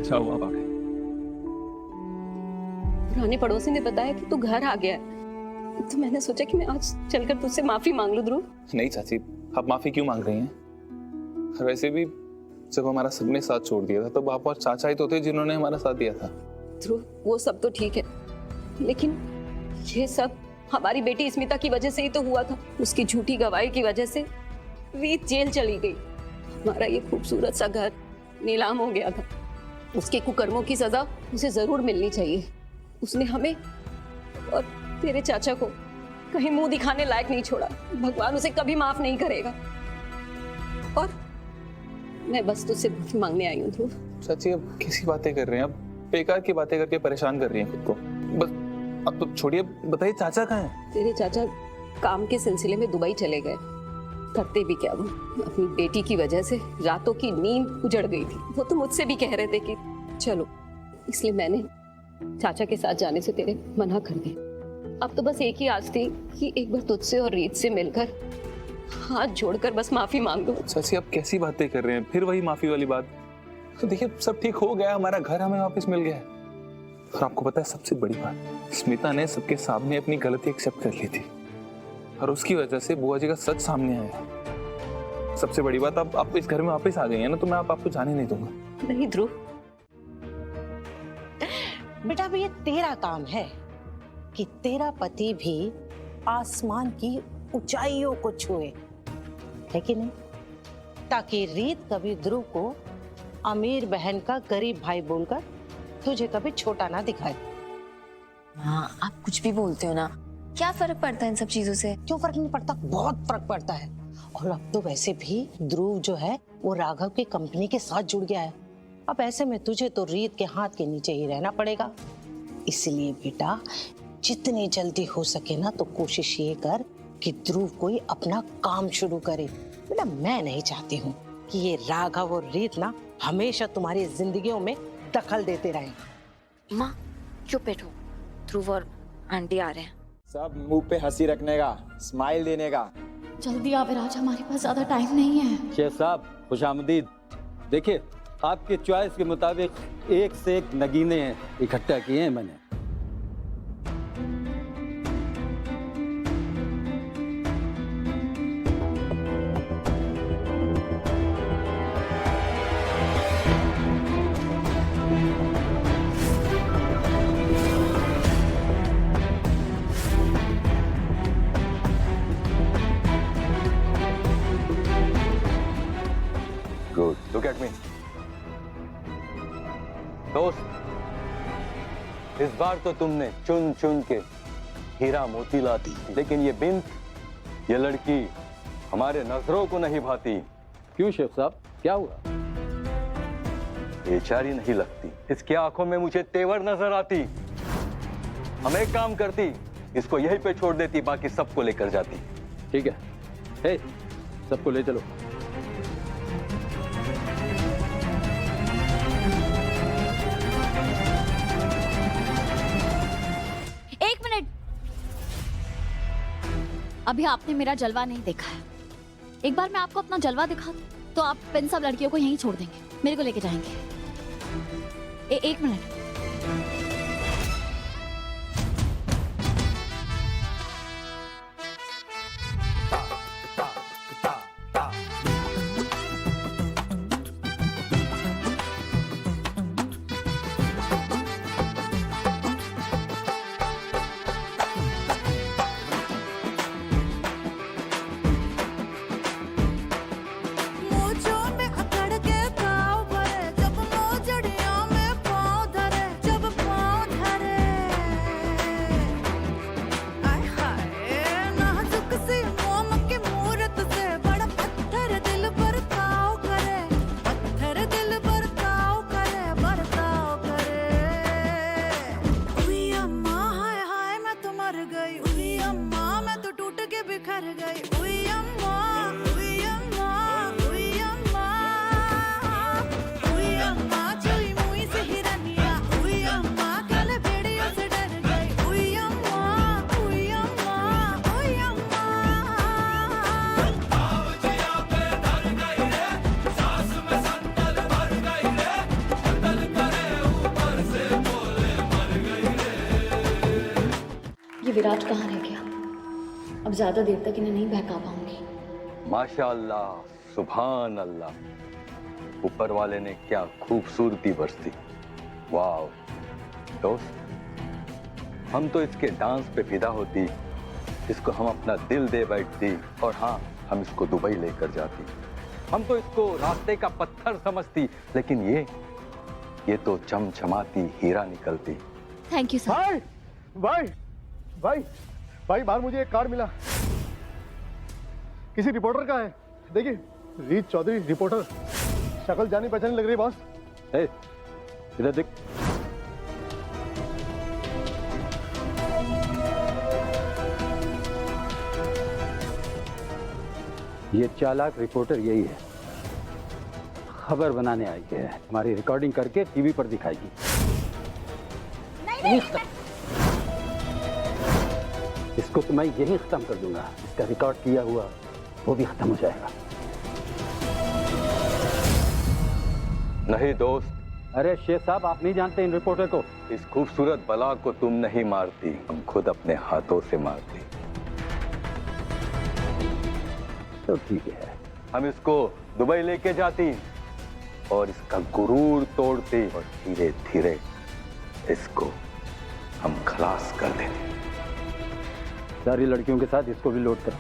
जाओ आप आगे। पुराने पड़ोसी ने बताया कि तू घर आ गया है, तो मैंने सोचा कि मैं आज चलकर तुझसे माफी मांग लूं। ध्रुव, नहीं चाची, आप माफी क्यों मांग रही हैं? और वैसे भी जब हमारा सबने साथ छोड़ दिया था तब आप और चाचा ही तो थे जिन्होंने हमारा साथ दिया था। ध्रुव, वो सब तो ठीक है, लेकिन ये सब हमारी बेटी स्मिता की वजह से ही तो हुआ था। उसकी झूठी गवाही की वजह से रीत जेल चली गई। हमारा ये खूबसूरत सा घर नीलाम हो गया था। उसके कुकर्मों की सजा उसे जरूर मिलनी चाहिए। उसने हमें और तेरे चाचा को कहीं मुंह दिखाने लायक नहीं छोड़ा। भगवान उसे कभी माफ नहीं करेगा। और मैं बस तुझसे माफी मांगने आई हूँ। ध्रुव, चाची अब कैसी बातें कर रहे हैं? अब बेकार की बातें करके परेशान कर रही हैं खुद को। बस अब तो छोड़िए, बताइए चाचा कहाँ हैं? तेरे चाचा काम के सिलसिले में दुबई चले गए। करते भी क्या वो, अपनी बेटी की वजह से रातों की नींद उजड़ गई थी। वो तो मुझसे भी कह रहे थे कि चलो, इसलिए मैंने चाचा के साथ जाने से तेरे मना कर दिया। अब तो बस एक ही आस थी कि एक बार तुझसे और रीत से मिलकर हाथ जोड़कर बस माफी मांग दो। चाची आप कैसी बातें कर रहे हैं? फिर वही माफी वाली बात। तो देखिए सब ठीक हो गया, हमारा घर हमें वापस मिल गया है। और आपको पता है सबसे बड़ी बात, स्मिता ने सबके सामने अपनी गलती एक्सेप्ट कर ली थी और उसकी वजह से बुआ जी का सच सामने आया। सबसे बड़ी बात, आप इस घर में वापस आ गई हैं ना, तो मैं आपको जाने नहीं दूंगा। नहीं ध्रुव, बेटा अब ये तेरा काम है कि तेरा पति भी आसमान की ऊंचाइयों को छुए, है कि नहीं? ताकि रीत कभी ध्रुव को अमीर बहन का गरीब भाई बोलकर तुझे कभी छोटा ना दिखाए। हाँ, आप कुछ भी बोलते हो ना, क्या फर्क पड़ता है इन सब चीजों से? क्यों फर्क नहीं पड़ता? बहुत फर्क पड़ता है। और अब तो वैसे भी ध्रुव जो है वो राघव की कंपनी के साथ जुड़ गया है। अब ऐसे में तुझे तो रीत के हाथ के नीचे ही रहना पड़ेगा। इसलिए बेटा जितनी जल्दी हो सके ना तो कोशिश ये कर कि ध्रुव कोई अपना काम शुरू करे। बेटा मैं नहीं चाहती हूँ कि ये राघव और रीत ना हमेशा तुम्हारी जिंदगियों में दखल देते रहें। माँ चुप बैठो, ध्रुव और आंटी आ रहे हैं। सब मुंह पे हंसी रखने का, स्माइल देने का। जल्दी आ विराज, हमारे पास ज्यादा टाइम नहीं है। शेख साहब खुशामदीद। देखिए आपके चॉइस के मुताबिक एक से एक नगीने इकट्ठा किए हैं मैंने। Good. Look at me. दोस्त, इस बार तो तुमने चुन चुन के हीरा मोती ला दी, लेकिन ये बिंत, ये लड़की हमारे नजरों को नहीं भाती। क्यों शेख साहब, क्या हुआ? बेचारी नहीं लगती, इसकी आंखों में मुझे तेवर नजर आती। हम एक काम करती, इसको यहीं पे छोड़ देती, बाकी सबको लेकर जाती। ठीक है, हे, सबको ले चलो। एक मिनट, अभी आपने मेरा जलवा नहीं देखा है। एक बार मैं आपको अपना जलवा दिखा दूं, तो आप इन सब लड़कियों को यहीं छोड़ देंगे, मेरे को लेके जाएंगे। एक मिनट। मोजों में अकड़ के पाँव भरे, जब मोजड़ियों में पाँव धरे। ये विराट कहाँ रह गया? अब ज्यादा देर तक इन्हें नहीं बहका पाऊंगी। माशाअल्लाह, सुभान अल्लाह, ऊपर वाले ने क्या खूबसूरती बरसी। वाह दोस्त, हम तो इसके डांस पे फिदा होती, इसको हम अपना दिल दे बैठती, और हाँ, हम इसको दुबई लेकर जाती। हम तो इसको रास्ते का पत्थर समझती, लेकिन ये तो चमचमाती हीरा निकलती। Thank you sir. भाई भाई भाई भाई, बाहर मुझे एक कार्ड मिला, किसी रिपोर्टर का है। देखिए, रीत चौधरी रिपोर्टर, शक्ल जानी पहचानी लग रही है बॉस। ए, इधर देख। ये चालाक रिपोर्टर यही है, खबर बनाने आई है, हमारी रिकॉर्डिंग करके टीवी पर दिखाएगी। इसको तो मैं यही खत्म कर दूंगा, इसका रिकॉर्ड किया हुआ वो भी खत्म हो जाएगा। नहीं दोस्त, अरे शेख साहब, आप नहीं जानते इन रिपोर्टर को। इस खूबसूरत बला को तुम नहीं मारती, हम खुद अपने हाथों से मारती। तो ठीक है, हम इसको दुबई लेके जाती और इसका गुरूर तोड़ती, और धीरे धीरे इसको हम खलास कर देते। सारी लड़कियों के साथ इसको भी लोड करो।